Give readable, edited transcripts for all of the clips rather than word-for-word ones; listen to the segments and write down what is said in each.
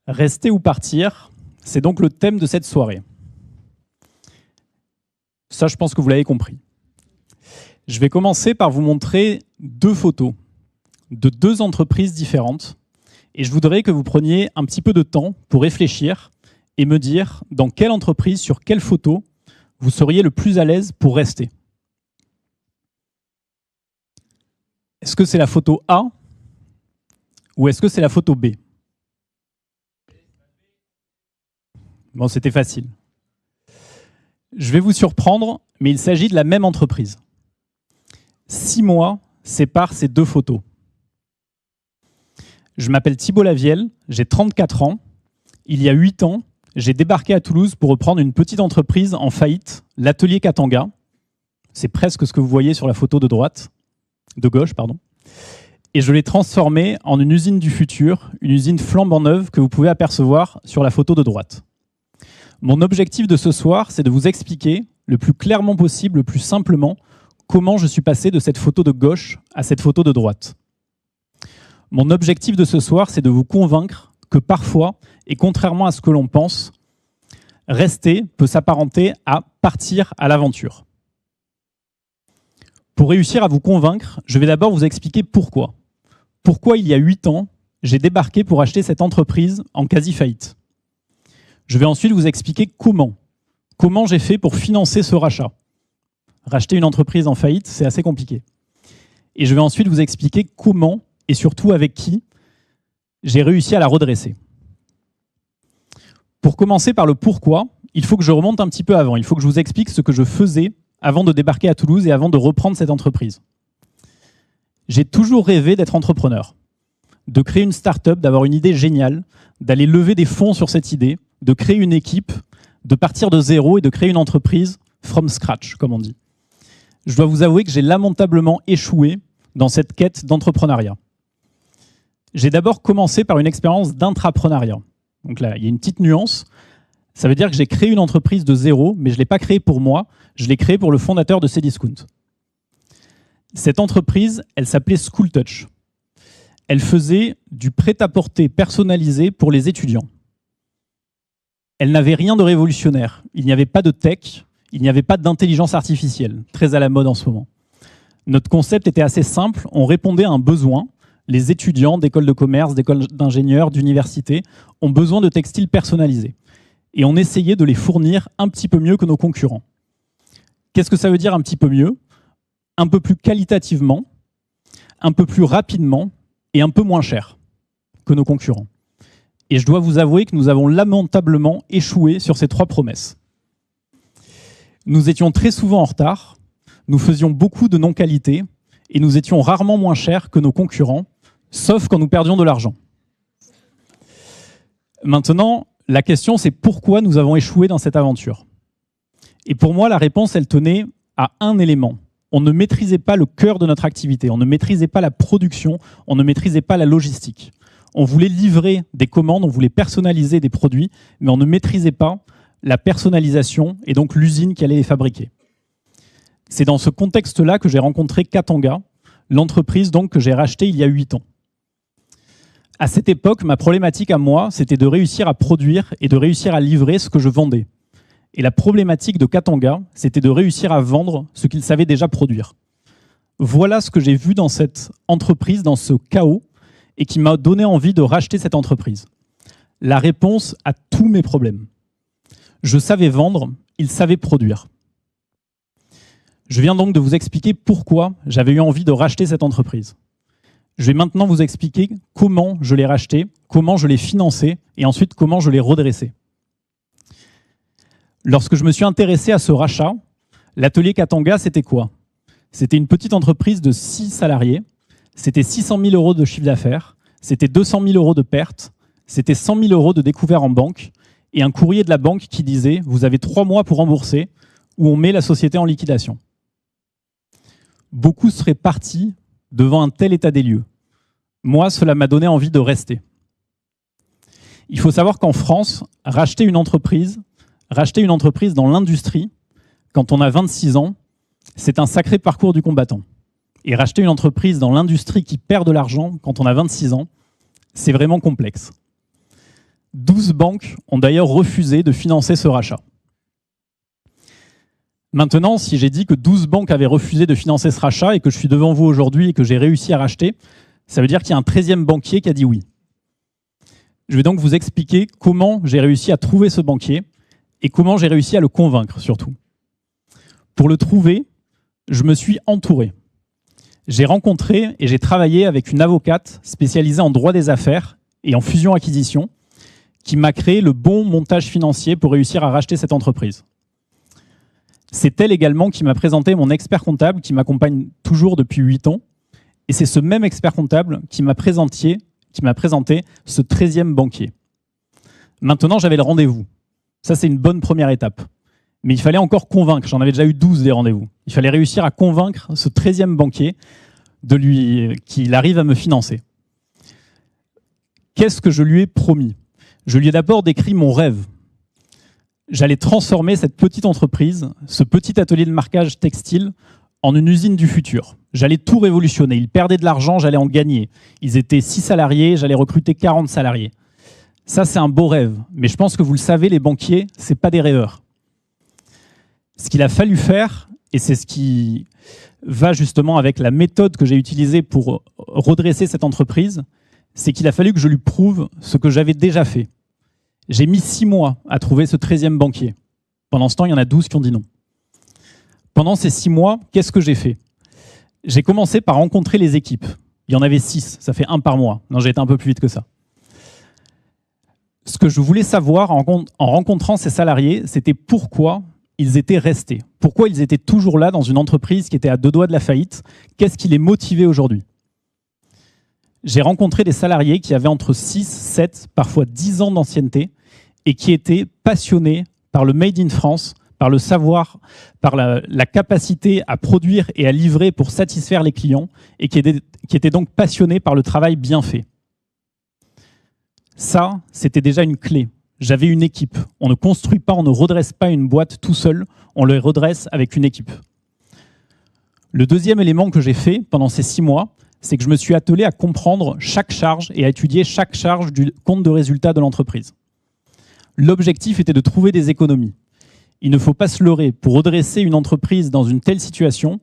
Rester ou partir, c'est donc le thème de cette soirée. Ça, je pense que vous l'avez compris. Je vais commencer par vous montrer deux photos de deux entreprises différentes et je voudrais que vous preniez un petit peu de temps pour réfléchir et me dire dans quelle entreprise, sur quelle photo, vous seriez le plus à l'aise pour rester. Est-ce que c'est la photo A ou est-ce que c'est la photo B? Bon, c'était facile. Je vais vous surprendre, mais il s'agit de la même entreprise. 6 mois séparent ces deux photos. Je m'appelle Thibault Lavielle, j'ai 34 ans. Il y a 8 ans, j'ai débarqué à Toulouse pour reprendre une petite entreprise en faillite, l'atelier Katanga. C'est presque ce que vous voyez sur la photo de gauche. Et je l'ai transformée en une usine du futur, une usine flambant neuve que vous pouvez apercevoir sur la photo de droite. Mon objectif de ce soir, c'est de vous expliquer le plus clairement possible, le plus simplement, comment je suis passé de cette photo de gauche à cette photo de droite. Mon objectif de ce soir, c'est de vous convaincre que parfois, et contrairement à ce que l'on pense, rester peut s'apparenter à partir à l'aventure. Pour réussir à vous convaincre, je vais d'abord vous expliquer pourquoi. Pourquoi il y a 8 ans, j'ai débarqué pour acheter cette entreprise en quasi-faillite. Je vais ensuite vous expliquer comment. Comment j'ai fait pour financer ce rachat. Racheter une entreprise en faillite, c'est assez compliqué. Et je vais ensuite vous expliquer comment, et surtout avec qui, j'ai réussi à la redresser. Pour commencer par le pourquoi, il faut que je remonte un petit peu avant. Il faut que je vous explique ce que je faisais avant de débarquer à Toulouse et avant de reprendre cette entreprise. J'ai toujours rêvé d'être entrepreneur, de créer une start-up, d'avoir une idée géniale, d'aller lever des fonds sur cette idée, de créer une équipe, de partir de zéro et de créer une entreprise from scratch, comme on dit. Je dois vous avouer que j'ai lamentablement échoué dans cette quête d'entrepreneuriat. J'ai d'abord commencé par une expérience d'intrapreneuriat. Donc là, il y a une petite nuance. Ça veut dire que j'ai créé une entreprise de zéro, mais je ne l'ai pas créée pour moi, je l'ai créée pour le fondateur de Cdiscount. Cette entreprise, elle s'appelait School Touch. Elle faisait du prêt-à-porter personnalisé pour les étudiants. Elle n'avait rien de révolutionnaire. Il n'y avait pas de tech, il n'y avait pas d'intelligence artificielle, très à la mode en ce moment. Notre concept était assez simple, on répondait à un besoin. Les étudiants d'écoles de commerce, d'écoles d'ingénieurs, d'universités ont besoin de textiles personnalisés. Et on essayait de les fournir un petit peu mieux que nos concurrents. Qu'est-ce que ça veut dire un petit peu mieux? Un peu plus qualitativement, un peu plus rapidement et un peu moins cher que nos concurrents. Et je dois vous avouer que nous avons lamentablement échoué sur ces 3 promesses. Nous étions très souvent en retard, nous faisions beaucoup de non-qualité et nous étions rarement moins chers que nos concurrents, sauf quand nous perdions de l'argent. Maintenant, la question c'est pourquoi nous avons échoué dans cette aventure. Et pour moi, la réponse, elle tenait à un élément. On ne maîtrisait pas le cœur de notre activité, on ne maîtrisait pas la production, on ne maîtrisait pas la logistique. On voulait livrer des commandes, on voulait personnaliser des produits, mais on ne maîtrisait pas la personnalisation et donc l'usine qui allait les fabriquer. C'est dans ce contexte-là que j'ai rencontré Katanga, l'entreprise donc que j'ai rachetée il y a 8 ans. À cette époque, ma problématique à moi, c'était de réussir à produire et de réussir à livrer ce que je vendais. Et la problématique de Katanga, c'était de réussir à vendre ce qu'ils savaient déjà produire. Voilà ce que j'ai vu dans cette entreprise, dans ce chaos, et qui m'a donné envie de racheter cette entreprise. La réponse à tous mes problèmes. Je savais vendre, ils savaient produire. Je viens donc de vous expliquer pourquoi j'avais eu envie de racheter cette entreprise. Je vais maintenant vous expliquer comment je l'ai racheté, comment je l'ai financé et ensuite comment je l'ai redressé. Lorsque je me suis intéressé à ce rachat, l'atelier Katanga, c'était quoi? C'était une petite entreprise de 6 salariés, c'était 600 000 € de chiffre d'affaires, c'était 200 000 € de pertes, c'était 100 000 € de découvert en banque et un courrier de la banque qui disait « Vous avez 3 mois pour rembourser » ou « On met la société en liquidation ». Beaucoup seraient partis devant un tel état des lieux. Moi, cela m'a donné envie de rester. Il faut savoir qu'en France, racheter une entreprise dans l'industrie, quand on a 26 ans, c'est un sacré parcours du combattant. Et racheter une entreprise dans l'industrie qui perd de l'argent quand on a 26 ans, c'est vraiment complexe. 12 banques ont d'ailleurs refusé de financer ce rachat. Maintenant, si j'ai dit que 12 banques avaient refusé de financer ce rachat et que je suis devant vous aujourd'hui et que j'ai réussi à racheter, ça veut dire qu'il y a un 13e banquier qui a dit oui. Je vais donc vous expliquer comment j'ai réussi à trouver ce banquier et comment j'ai réussi à le convaincre surtout. Pour le trouver, je me suis entouré. J'ai rencontré et j'ai travaillé avec une avocate spécialisée en droit des affaires et en fusion-acquisition qui m'a créé le bon montage financier pour réussir à racheter cette entreprise. C'est elle également qui m'a présenté mon expert comptable qui m'accompagne toujours depuis 8 ans. Et c'est ce même expert comptable qui m'a présenté ce 13e banquier. Maintenant, j'avais le rendez-vous. Ça, c'est une bonne première étape. Mais il fallait encore convaincre. J'en avais déjà eu 12 des rendez-vous. Il fallait réussir à convaincre ce 13e banquier qu'il arrive à me financer. Qu'est-ce que je lui ai promis ? Je lui ai d'abord décrit mon rêve. J'allais transformer cette petite entreprise, ce petit atelier de marquage textile, en une usine du futur. J'allais tout révolutionner. Ils perdaient de l'argent, j'allais en gagner. Ils étaient 6 salariés, j'allais recruter 40 salariés. Ça, c'est un beau rêve. Mais je pense que vous le savez, les banquiers, ce n'est pas des rêveurs. Ce qu'il a fallu faire, et c'est ce qui va justement avec la méthode que j'ai utilisée pour redresser cette entreprise, c'est qu'il a fallu que je lui prouve ce que j'avais déjà fait. J'ai mis 6 mois à trouver ce 13e banquier. Pendant ce temps, il y en a 12 qui ont dit non. Pendant ces 6 mois, qu'est-ce que j'ai fait ? J'ai commencé par rencontrer les équipes. Il y en avait 6, ça fait 1 par mois. Non, j'ai été un peu plus vite que ça. Ce que je voulais savoir en rencontrant ces salariés, c'était pourquoi ils étaient restés. Pourquoi ils étaient toujours là dans une entreprise qui était à 2 doigts de la faillite. Qu'est-ce qui les motivait aujourd'hui ? J'ai rencontré des salariés qui avaient entre 6, 7, parfois 10 ans d'ancienneté et qui étaient passionnés par le Made in France, par le savoir, par la capacité à produire et à livrer pour satisfaire les clients et qui étaient donc passionnés par le travail bien fait. Ça, c'était déjà une clé. J'avais une équipe. On ne construit pas, on ne redresse pas une boîte tout seul, on le redresse avec une équipe. Le deuxième élément que j'ai fait pendant ces 6 mois, c'est que je me suis attelé à comprendre chaque charge et à étudier chaque charge du compte de résultat de l'entreprise. L'objectif était de trouver des économies. Il ne faut pas se leurrer. Pour redresser une entreprise dans une telle situation,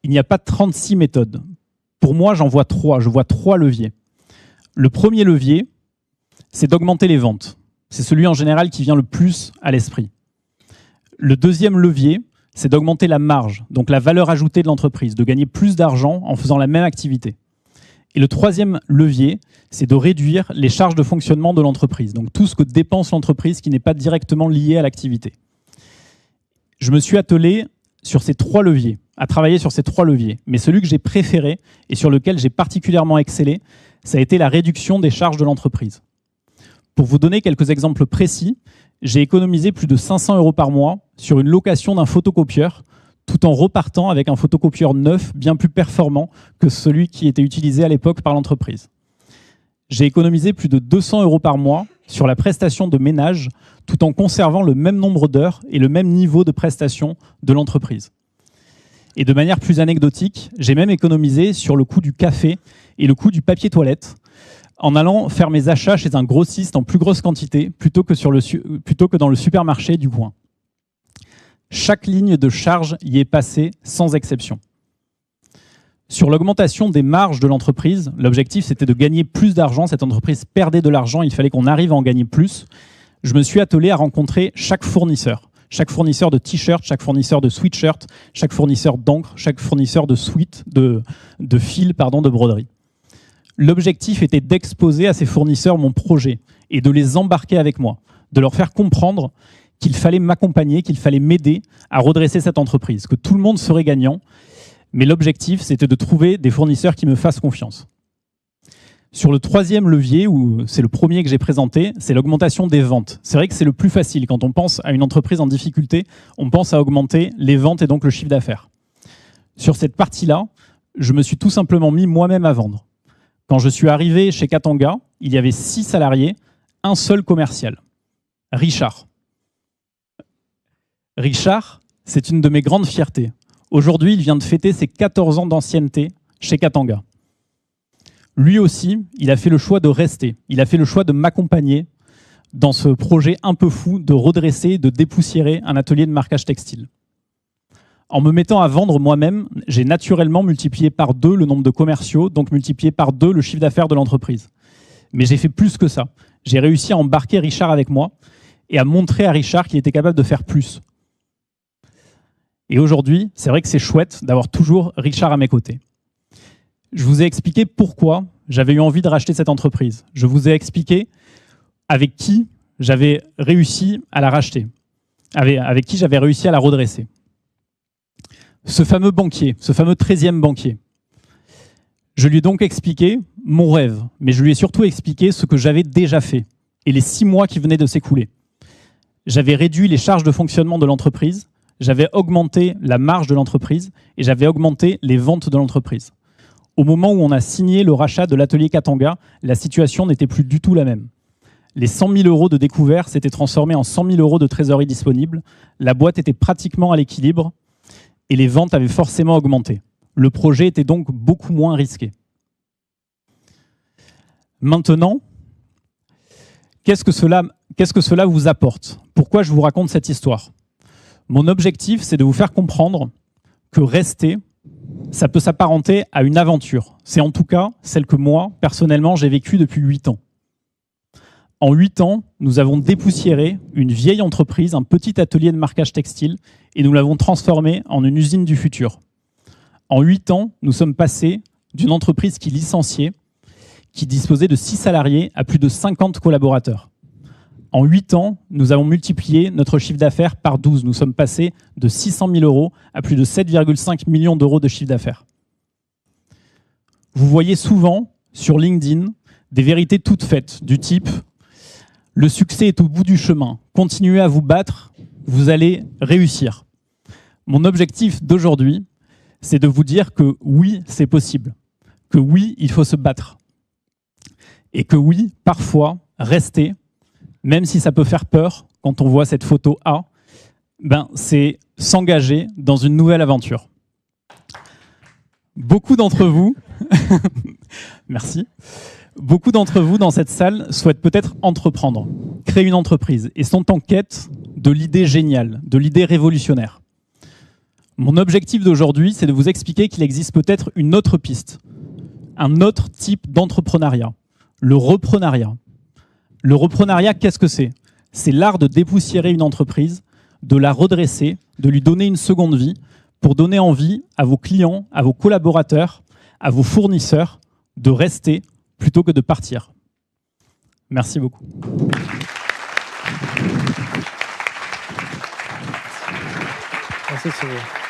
il n'y a pas 36 méthodes. Pour moi, j'en vois 3. Je vois 3 leviers. Le premier levier, c'est d'augmenter les ventes. C'est celui en général qui vient le plus à l'esprit. Le deuxième levier, c'est d'augmenter la marge, donc la valeur ajoutée de l'entreprise, de gagner plus d'argent en faisant la même activité. Et le troisième levier, c'est de réduire les charges de fonctionnement de l'entreprise, donc tout ce que dépense l'entreprise qui n'est pas directement lié à l'activité. Je me suis attelé sur ces 3 leviers, à travailler sur ces 3 leviers, mais celui que j'ai préféré et sur lequel j'ai particulièrement excellé, ça a été la réduction des charges de l'entreprise. Pour vous donner quelques exemples précis, j'ai économisé plus de 500 € par mois sur une location d'un photocopieur, tout en repartant avec un photocopieur neuf, bien plus performant que celui qui était utilisé à l'époque par l'entreprise. J'ai économisé plus de 200 € par mois sur la prestation de ménage, tout en conservant le même nombre d'heures et le même niveau de prestation de l'entreprise. Et de manière plus anecdotique, j'ai même économisé sur le coût du café et le coût du papier toilette, en allant faire mes achats chez un grossiste en plus grosse quantité plutôt que dans le supermarché du coin. Chaque ligne de charge y est passée sans exception. Sur l'augmentation des marges de l'entreprise, l'objectif c'était de gagner plus d'argent. Cette entreprise perdait de l'argent, il fallait qu'on arrive à en gagner plus. Je me suis attelé à rencontrer chaque fournisseur de t-shirts, chaque fournisseur de sweatshirts, chaque fournisseur d'encre, chaque fournisseur de de fils, de broderie. L'objectif était d'exposer à ces fournisseurs mon projet et de les embarquer avec moi, de leur faire comprendre qu'il fallait m'accompagner, qu'il fallait m'aider à redresser cette entreprise, que tout le monde serait gagnant. Mais l'objectif, c'était de trouver des fournisseurs qui me fassent confiance. Sur le troisième levier, ou c'est le premier que j'ai présenté, c'est l'augmentation des ventes. C'est vrai que c'est le plus facile. Quand on pense à une entreprise en difficulté, on pense à augmenter les ventes et donc le chiffre d'affaires. Sur cette partie-là, je me suis tout simplement mis moi-même à vendre. Quand je suis arrivé chez Katanga, il y avait 6 salariés, un seul commercial, Richard. Richard, c'est une de mes grandes fiertés. Aujourd'hui, il vient de fêter ses 14 ans d'ancienneté chez Katanga. Lui aussi, il a fait le choix de rester. Il a fait le choix de m'accompagner dans ce projet un peu fou de redresser, de dépoussiérer un atelier de marquage textile. En me mettant à vendre moi-même, j'ai naturellement multiplié par 2 le nombre de commerciaux, donc multiplié par 2 le chiffre d'affaires de l'entreprise. Mais j'ai fait plus que ça. J'ai réussi à embarquer Richard avec moi et à montrer à Richard qu'il était capable de faire plus. Et aujourd'hui, c'est vrai que c'est chouette d'avoir toujours Richard à mes côtés. Je vous ai expliqué pourquoi j'avais eu envie de racheter cette entreprise. Je vous ai expliqué avec qui j'avais réussi à la racheter, avec qui j'avais réussi à la redresser. Ce fameux banquier, ce fameux 13e banquier, je lui ai donc expliqué mon rêve, mais je lui ai surtout expliqué ce que j'avais déjà fait et les 6 mois qui venaient de s'écouler. J'avais réduit les charges de fonctionnement de l'entreprise, j'avais augmenté la marge de l'entreprise et j'avais augmenté les ventes de l'entreprise. Au moment où on a signé le rachat de l'atelier Katanga, la situation n'était plus du tout la même. Les 100 000 € de découvert s'étaient transformés en 100 000 € de trésorerie disponible, la boîte était pratiquement à l'équilibre et les ventes avaient forcément augmenté. Le projet était donc beaucoup moins risqué. Maintenant, qu'est-ce que cela vous apporte? Pourquoi je vous raconte cette histoire? Mon objectif, c'est de vous faire comprendre que rester, ça peut s'apparenter à une aventure. C'est en tout cas celle que moi, personnellement, j'ai vécue depuis 8 ans. En 8 ans, nous avons dépoussiéré une vieille entreprise, un petit atelier de marquage textile, et nous l'avons transformé en une usine du futur. En 8 ans, nous sommes passés d'une entreprise qui licenciait, qui disposait de 6 salariés, à plus de 50 collaborateurs. En 8 ans, nous avons multiplié notre chiffre d'affaires par 12. Nous sommes passés de 600 000 € à plus de 7,5 millions d'euros de chiffre d'affaires. Vous voyez souvent sur LinkedIn des vérités toutes faites, du type « Le succès est au bout du chemin. Continuez à vous battre, vous allez réussir. » Mon objectif d'aujourd'hui, c'est de vous dire que oui, c'est possible. Que oui, il faut se battre. Et que oui, parfois, rester, même si ça peut faire peur quand on voit cette photo A, c'est s'engager dans une nouvelle aventure. Beaucoup d'entre vous, merci, beaucoup d'entre vous dans cette salle souhaitent peut-être entreprendre, créer une entreprise et sont en quête de l'idée géniale, de l'idée révolutionnaire. Mon objectif d'aujourd'hui, c'est de vous expliquer qu'il existe peut-être une autre piste, un autre type d'entrepreneuriat, le reprenariat. Le reprenariat, qu'est-ce que c'est? C'est l'art de dépoussiérer une entreprise, de la redresser, de lui donner une seconde vie pour donner envie à vos clients, à vos collaborateurs, à vos fournisseurs de rester plutôt que de partir. Merci beaucoup. Merci Cyril.